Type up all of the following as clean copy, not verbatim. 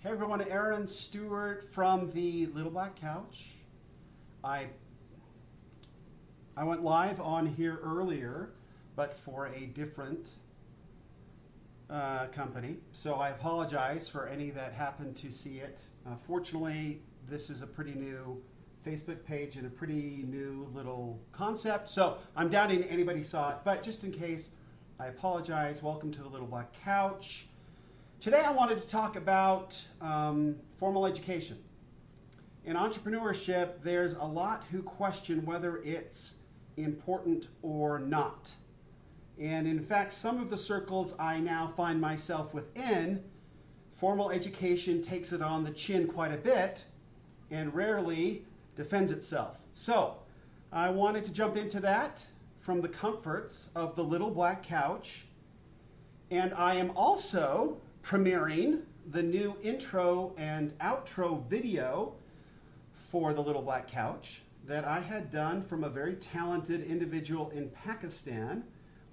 Hey everyone, Aaron Stewart from the Little Black Couch. I went live on here earlier, but for a different company. So I apologize for any that happened to see it. Fortunately, this is a pretty new Facebook page and a pretty new little concept. So I'm doubting anybody saw it, but just in case, I apologize. Welcome to the Little Black Couch. Today I wanted to talk about formal education. In entrepreneurship, there's a lot who question whether it's important or not. And in fact, some of the circles I now find myself within, formal education takes it on the chin quite a bit and rarely defends itself. So I wanted to jump into that from the comforts of the Little Black Couch. And I am also premiering the new intro and outro video for the Little Black Couch that I had done from a very talented individual in Pakistan,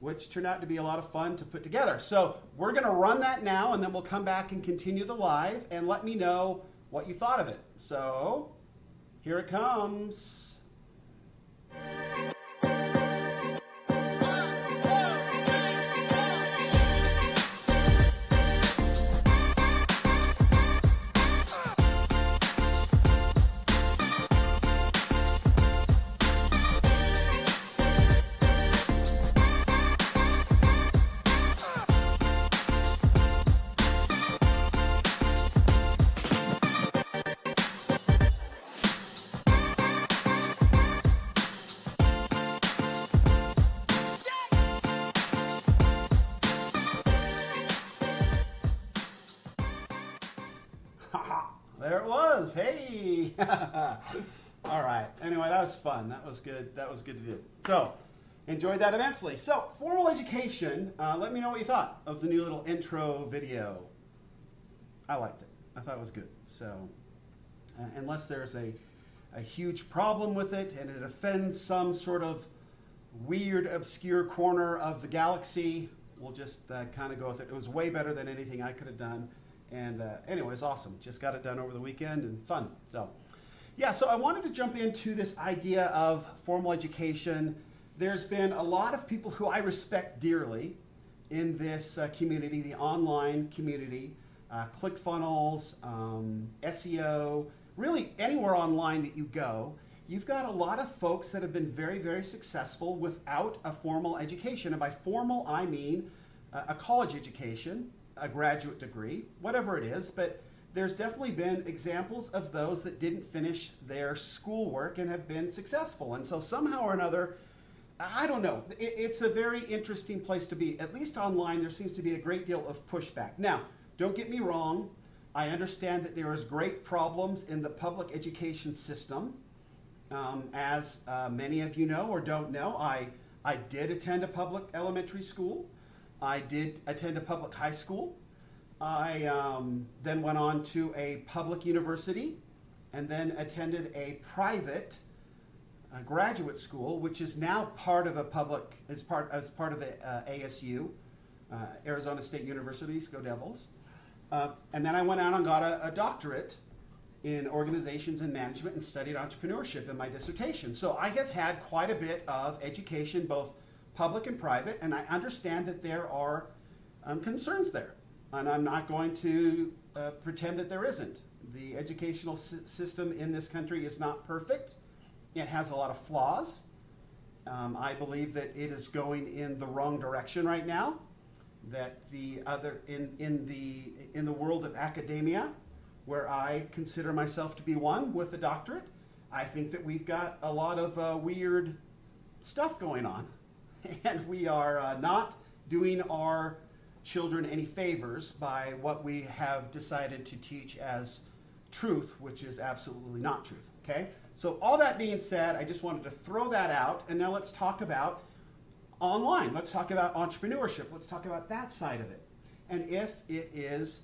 which turned out to be a lot of fun to put together. So we're going to run that now, and then we'll come back and continue the live, and let me know what you thought of it. So here it comes. There it was. Hey. All right. Anyway, that was fun. That was good. That was good to do. So, enjoyed that immensely. So, formal education. Let me know what you thought of the new little intro video. I liked it. I thought it was good. So, unless there's a huge problem with it and it offends some sort of weird, obscure corner of the galaxy, we'll just kind of go with it. It was way better than anything I could have done. And anyway, it's awesome. Just got it done over the weekend and fun. So, yeah, so I wanted to jump into this idea of formal education. There's been a lot of people who I respect dearly in this community, the online community, ClickFunnels, SEO, really anywhere online that you go. You've got a lot of folks that have been very, very successful without a formal education. And by formal, I mean a college education, a graduate degree, whatever it is, but there's definitely been examples of those that didn't finish their schoolwork and have been successful. And so somehow or another, I don't know, it's a very interesting place to be. At least online, there seems to be a great deal of pushback. Now, don't get me wrong, I understand that there is great problems in the public education system. As many of you know or don't know, I did attend a public elementary school. I did attend a public high school. I then went on to a public university and then attended a private graduate school, which is now part of a public, as part of the ASU, Arizona State Universities, go Devils. And then I went out and got a doctorate in organizations and management and studied entrepreneurship in my dissertation. So I have had quite a bit of education, both public and private, and I understand that there are concerns there. And I'm not going to pretend that there isn't. The educational system in this country is not perfect. It has a lot of flaws. I believe that it is going in the wrong direction right now. That the other in the world of academia, where I consider myself to be one with a doctorate, I think that we've got a lot of weird stuff going on. And we are not doing our children any favors by what we have decided to teach as truth, which is absolutely not truth, okay? So all that being said, I just wanted to throw that out, and now let's talk about online. Let's talk about entrepreneurship. Let's talk about that side of it, and if it is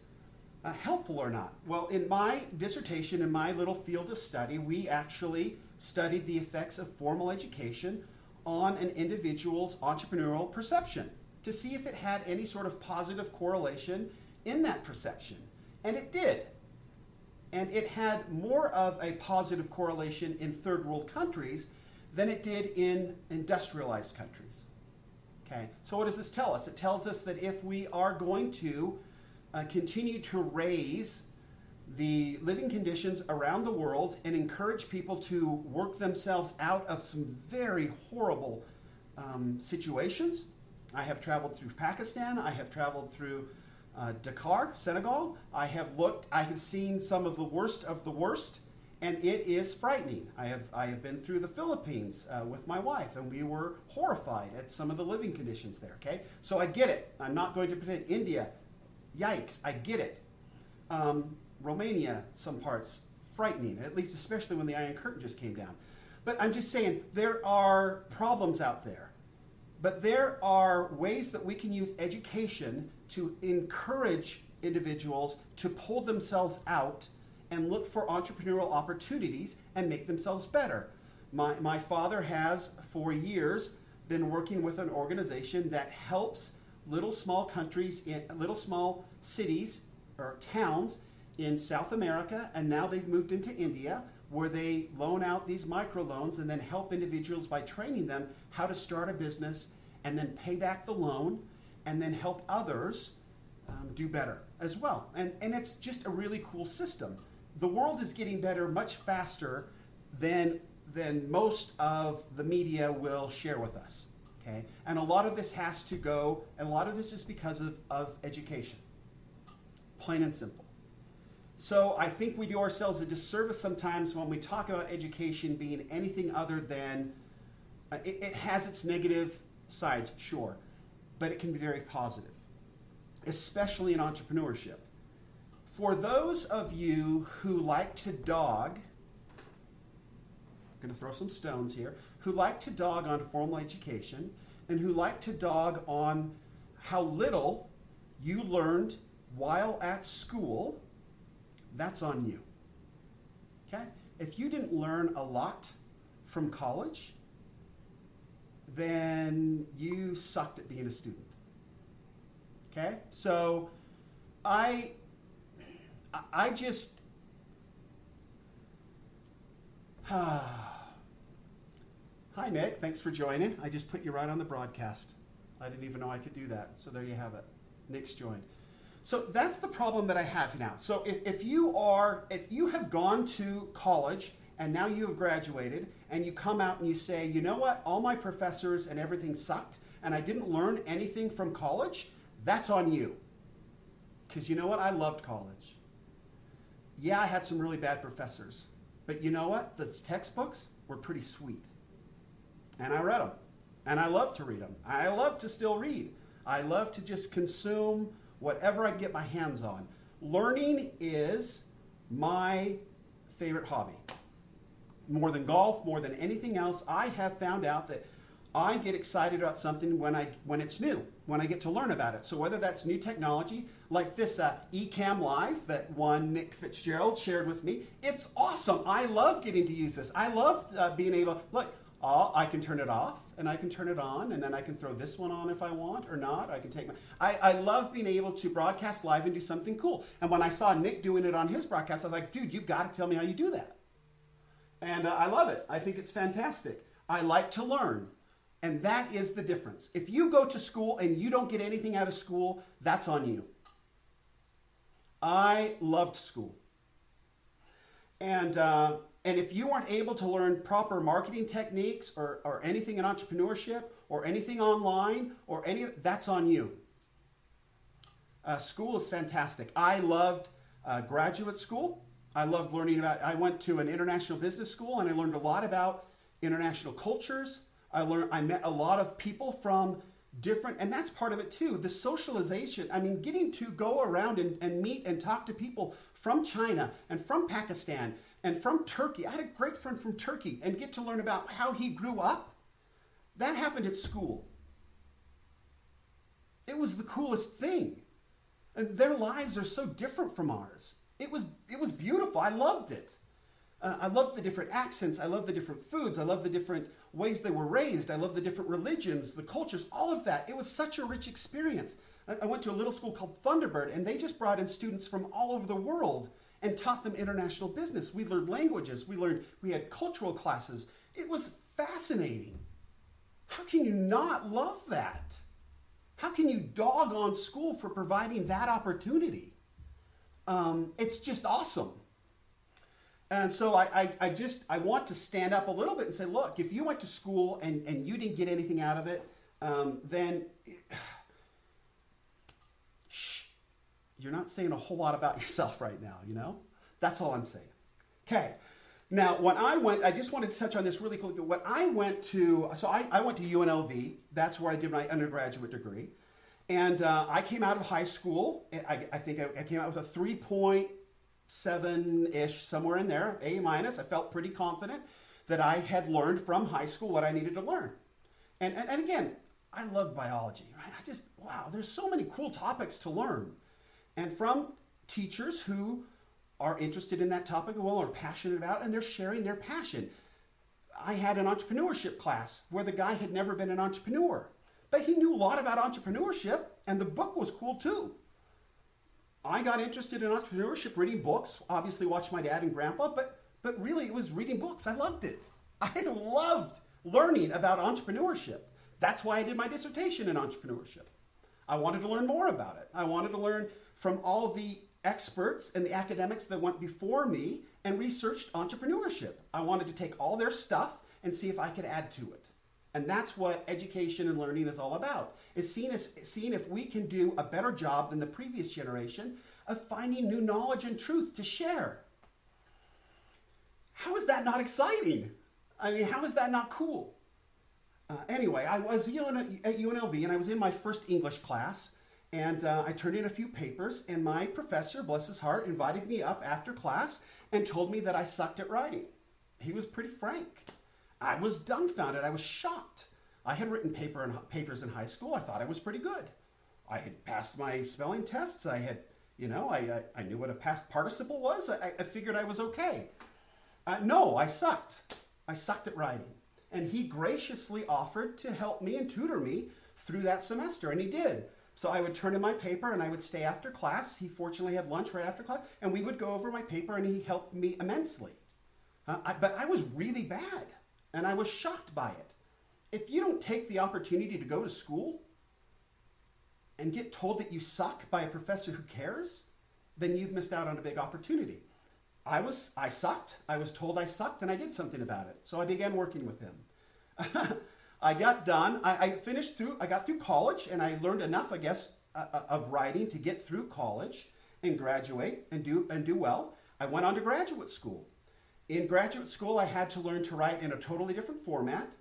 helpful or not. Well, in my dissertation, in my little field of study, we actually studied the effects of formal education on an individual's entrepreneurial perception to see if it had any sort of positive correlation in that perception. And it did. And it had more of a positive correlation in third world countries than it did in industrialized countries. Okay, so what does this tell us? It tells us that if we are going to continue to raise the living conditions around the world and encourage people to work themselves out of some very horrible situations. I have traveled through Pakistan. I have traveled through Dakar, Senegal. I have seen some of the worst, and it is frightening. I have been through the Philippines with my wife, and we were horrified at some of the living conditions there. Okay, so I get it. I'm not going to pretend. India, yikes, I get it. Romania, some parts frightening, at least especially when the Iron Curtain just came down. But I'm just saying there are problems out there. But there are ways that we can use education to encourage individuals to pull themselves out and look for entrepreneurial opportunities and make themselves better. My father has, for years, been working with an organization that helps little small countries, little small cities or towns in South America, and now they've moved into India, where they loan out these microloans and then help individuals by training them how to start a business and then pay back the loan and then help others do better as well. And it's just a really cool system. The world is getting better much faster than most of the media will share with us. Okay? And a lot of this has to go, and a lot of this is because of education. Plain and simple. So I think we do ourselves a disservice sometimes when we talk about education being anything other than, it has its negative sides, sure, but it can be very positive, especially in entrepreneurship. For those of you who like to dog, I'm going to throw some stones here, who like to dog on formal education and who like to dog on how little you learned while at school, that's on you. Okay? If you didn't learn a lot from college, then you sucked at being a student. Okay? So I just hi Nick, thanks for joining. I just put you right on the broadcast. I didn't even know I could do that. So there you have it. Nick's joined. So that's the problem that I have now. So if you have gone to college and now you have graduated and you come out and you say, you know what, all my professors and everything sucked and I didn't learn anything from college, that's on you. Because you know what, I loved college. Yeah, I had some really bad professors, but you know what, the textbooks were pretty sweet. And I read them. And I love to read them. I love to still read. I love to just consume whatever I can get my hands on. Learning is my favorite hobby. More than golf, more than anything else, I have found out that I get excited about something when it's new, when I get to learn about it. So whether that's new technology, like this Ecamm Live that one Nick Fitzgerald shared with me, it's awesome. I love getting to use this. I love being able, look, I can turn it off and I can turn it on and then I can throw this one on if I want or not. I can take I love being able to broadcast live and do something cool. And when I saw Nick doing it on his broadcast, I was like, dude, you've got to tell me how you do that. And I love it. I think it's fantastic. I like to learn. And that is the difference. If you go to school and you don't get anything out of school, that's on you. I loved school. And if you weren't able to learn proper marketing techniques or anything in entrepreneurship or anything online or that's on you. School is fantastic. I loved graduate school. I loved learning I went to an international business school and I learned a lot about international cultures. I met a lot of people from different, and that's part of it too, the socialization. I mean, getting to go around and meet and talk to people from China and from Pakistan and from Turkey. I had a great friend from Turkey and get to learn about how he grew up. That happened at school. It was the coolest thing. And their lives are so different from ours. It was beautiful. I loved it. I loved the different accents. I loved the different foods. I loved the different ways they were raised. I loved the different religions, the cultures, all of that. It was such a rich experience. I went to a little school called Thunderbird, and they just brought in students from all over the world. and taught them international business. We learned languages. We had cultural classes. It was fascinating. How can you not love that? How can you dog on school for providing that opportunity? It's just awesome. And so I want to stand up a little bit and say, look, if you went to school and you didn't get anything out of it, then you're not saying a whole lot about yourself right now, you know? That's all I'm saying. Okay. Now, when I just wanted to touch on this really quickly. When I went to UNLV. That's where I did my undergraduate degree. And I came out of high school. I think I came out with a 3.7-ish, somewhere in there, A-. I felt pretty confident that I had learned from high school what I needed to learn. And again, I love biology, right? Wow, there's so many cool topics to learn. And from teachers who are interested in that topic well, or passionate about it, and they're sharing their passion. I had an entrepreneurship class where the guy had never been an entrepreneur, but he knew a lot about entrepreneurship, and the book was cool too. I got interested in entrepreneurship, reading books, obviously watched my dad and grandpa, but really it was reading books. I loved it. I loved learning about entrepreneurship. That's why I did my dissertation in entrepreneurship. I wanted to learn more about it. I wanted to learn from all the experts and the academics that went before me and researched entrepreneurship. I wanted to take all their stuff and see if I could add to it. And that's what education and learning is all about, is seeing if we can do a better job than the previous generation of finding new knowledge and truth to share. How is that not exciting? I mean, how is that not cool? Anyway, I was at UNLV, and I was in my first English class, and I turned in a few papers, and my professor, bless his heart, invited me up after class and told me that I sucked at writing. He was pretty frank. I was dumbfounded. I was shocked. I had written papers in high school. I thought I was pretty good. I had passed my spelling tests. I had, I knew what a past participle was. I figured I was okay. No, I sucked. I sucked at writing. And he graciously offered to help me and tutor me through that semester, and he did. So I would turn in my paper, and I would stay after class. He fortunately had lunch right after class, and we would go over my paper, and he helped me immensely. But I was really bad, and I was shocked by it. If you don't take the opportunity to go to school and get told that you suck by a professor who cares, then you've missed out on a big opportunity. I sucked. I was told I sucked, and I did something about it. So I began working with him. I got done. I got through college, and I learned enough, I guess, of writing to get through college and graduate and do well. I went on to graduate school. In graduate school, I had to learn to write in a totally different format,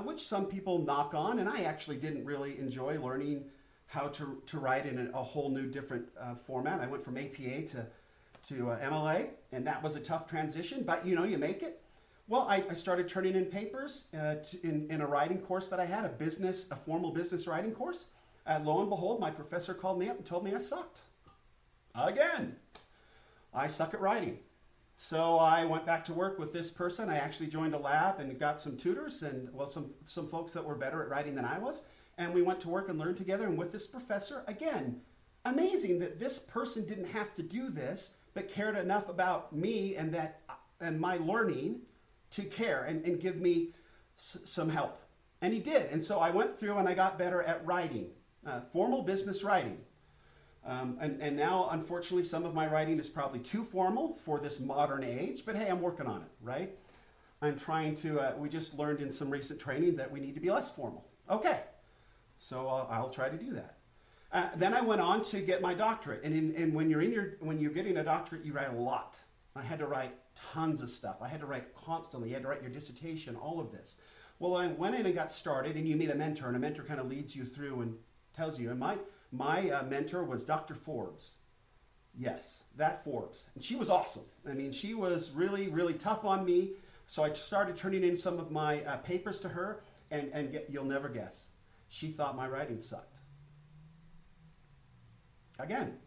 which some people knock on, and I actually didn't really enjoy learning how to write in a whole new different format. I went from APA to MLA, and that was a tough transition, but you make it. Well, I started turning in papers in a writing course that I had, a formal business writing course. Lo and behold, my professor called me up and told me I sucked. Again, I suck at writing. So I went back to work with this person. I actually joined a lab and got some tutors and some folks that were better at writing than I was. And we went to work and learned together. And with this professor, again, amazing that this person didn't have to do this, but cared enough about me and my learning to care and give me some help. And he did. And so I went through and I got better at writing, formal business writing. And now, unfortunately, some of my writing is probably too formal for this modern age. But hey, I'm working on it, right? I'm trying to, we just learned in some recent training that we need to be less formal. Okay. So I'll try to do that. Then I went on to get my doctorate. And when you're getting a doctorate, you write a lot. I had to write tons of stuff. I had to write constantly. You had to write your dissertation, all of this. Well, I went in and got started, and you meet a mentor, and a mentor kind of leads you through and tells you. And my mentor was Dr. Forbes. Yes, that Forbes. And she was awesome. I mean, she was really, really tough on me. So I started turning in some of my papers to her, and you'll never guess. She thought my writing sucked. Again.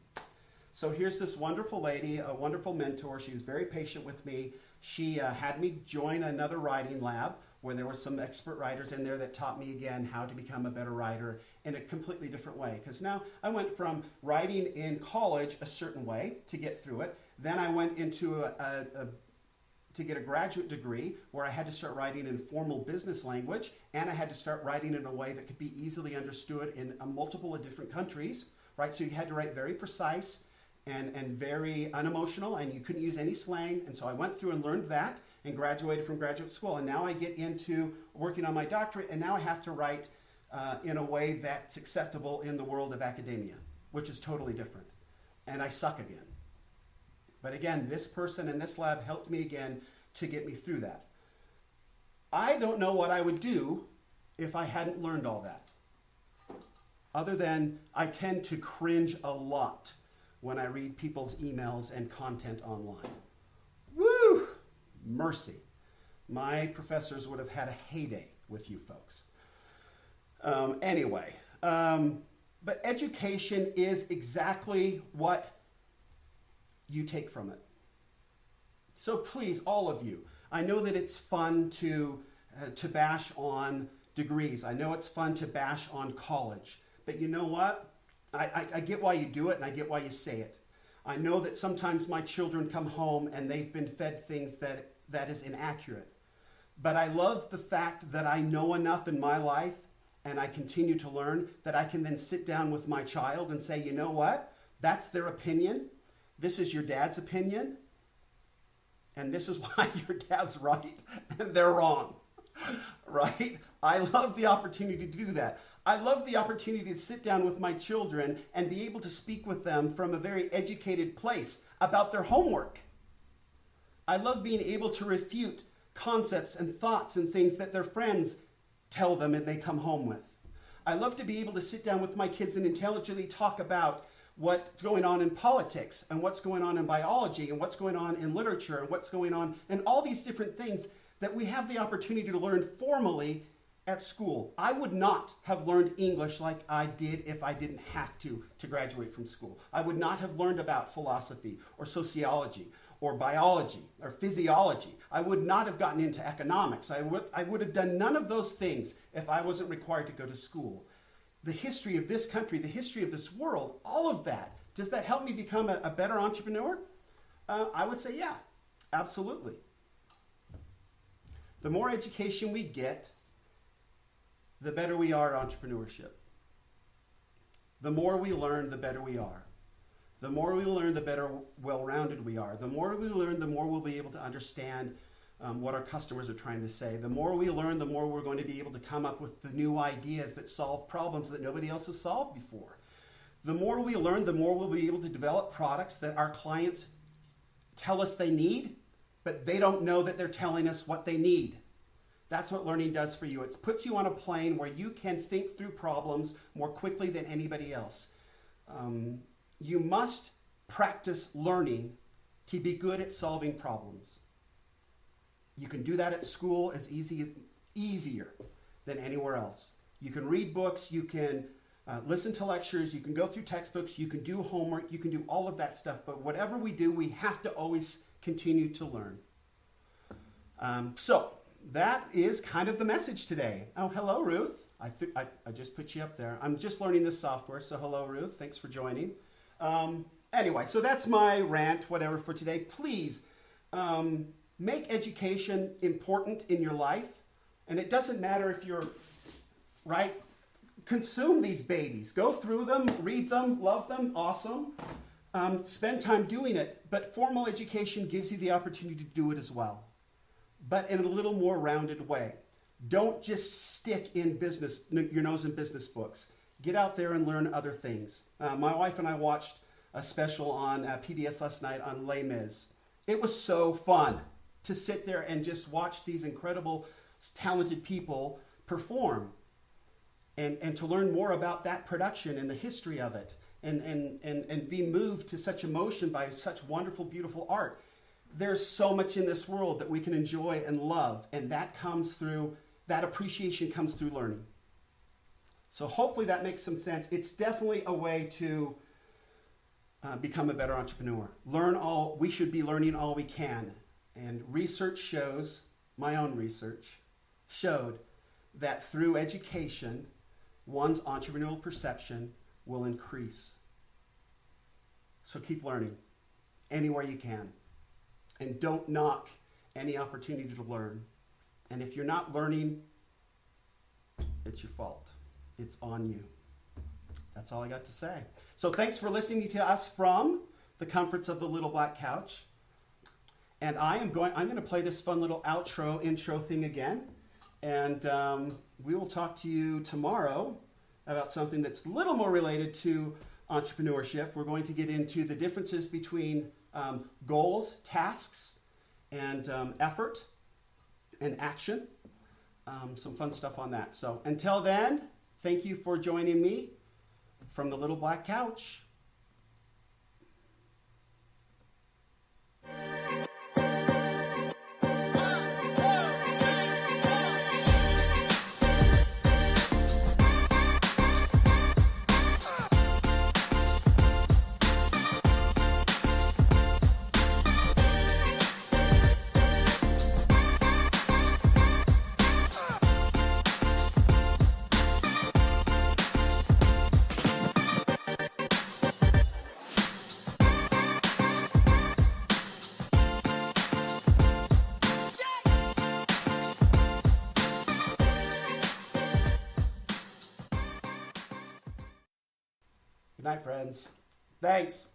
So here's this wonderful lady, a wonderful mentor. She was very patient with me. She had me join another writing lab where there were some expert writers in there that taught me again how to become a better writer in a completely different way. Because now I went from writing in college a certain way to get through it. Then I went into to get a graduate degree where I had to start writing in formal business language, and I had to start writing in a way that could be easily understood in a multiple of different countries, right? So you had to write very precise and very unemotional, and you couldn't use any slang. And so I went through and learned that and graduated from graduate school. And now I get into working on my doctorate, and now I have to write in a way that's acceptable in the world of academia, which is totally different. And I suck again. But again, this person in this lab helped me again to get me through that. I don't know what I would do if I hadn't learned all that. Other than I tend to cringe a lot when I read people's emails and content online. Woo! Mercy. My professors would have had a heyday with you folks. Anyway, but education is exactly what you take from it. So please, all of you, I know that it's fun to bash on degrees. I know it's fun to bash on college. But you know what? I get why you do it, and I get why you say it. I know that sometimes my children come home and they've been fed things that is inaccurate. But I love the fact that I know enough in my life, and I continue to learn, that I can then sit down with my child and say, you know what? That's their opinion. This is your dad's opinion, and this is why your dad's right and they're wrong, right? I love the opportunity to do that. I love the opportunity to sit down with my children and be able to speak with them from a very educated place about their homework. I love being able to refute concepts and thoughts and things that their friends tell them and they come home with. I love to be able to sit down with my kids and intelligently talk about what's going on in politics and what's going on in biology and what's going on in literature and what's going on in all these different things that we have the opportunity to learn formally at school. I would not have learned English like I did if I didn't have to graduate from school. I would not have learned about philosophy or sociology or biology or physiology. I would not have gotten into economics. I would have done none of those things if I wasn't required to go to school. The history of this country, the history of this world, all of that. Does that help me become a better entrepreneur? I would say, yeah, absolutely. The more education we get, the better we are at entrepreneurship. The more we learn, the better we are. The more we learn, the better well-rounded we are. The more we learn, the more we'll be able to understand what our customers are trying to say. The more we learn, the more we're going to be able to come up with the new ideas that solve problems that nobody else has solved before. The more we learn, the more we'll be able to develop products that our clients tell us they need, but they don't know that they're telling us what they need. That's what learning does for you. It puts you on a plane where you can think through problems more quickly than anybody else. You must practice learning to be good at solving problems. You can do that at school as easier than anywhere else. You can read books, you can listen to lectures, you can go through textbooks, you can do homework, you can do all of that stuff. But whatever we do, we have to always continue to learn. So that is kind of the message today. Oh, hello, Ruth. I just put you up there. I'm just learning this software, so hello, Ruth. Thanks for joining. Anyway, so that's my rant, whatever, for today. Please make education important in your life. And it doesn't matter if you're, right? Consume these babies. Go through them, read them, love them, awesome. Spend time doing it. But formal education gives you the opportunity to do it as well, but in a little more rounded way. Don't just stick in business, your nose in business books. Get out there and learn other things. My wife and I watched a special on PBS last night on Les Mis. It was so fun to sit there and just watch these incredible, talented people perform and to learn more about that production and the history of it and be moved to such emotion by such wonderful, beautiful art. There's so much in this world that we can enjoy and love, and that appreciation comes through learning. So hopefully that makes some sense. It's definitely a way to become a better entrepreneur. We should be learning all we can. And research shows, my own research, showed that through education, one's entrepreneurial perception will increase. So keep learning anywhere you can. And don't knock any opportunity to learn. And if you're not learning, it's your fault. It's on you. That's all I got to say. So thanks for listening to us from the comforts of the little black couch. And I'm going to play this fun little intro thing again. And we will talk to you tomorrow about something that's a little more related to entrepreneurship. We're going to get into the differences between goals, tasks, and effort and action. Some fun stuff on that. So until then, thank you for joining me from the little black couch. Good night, friends. Thanks.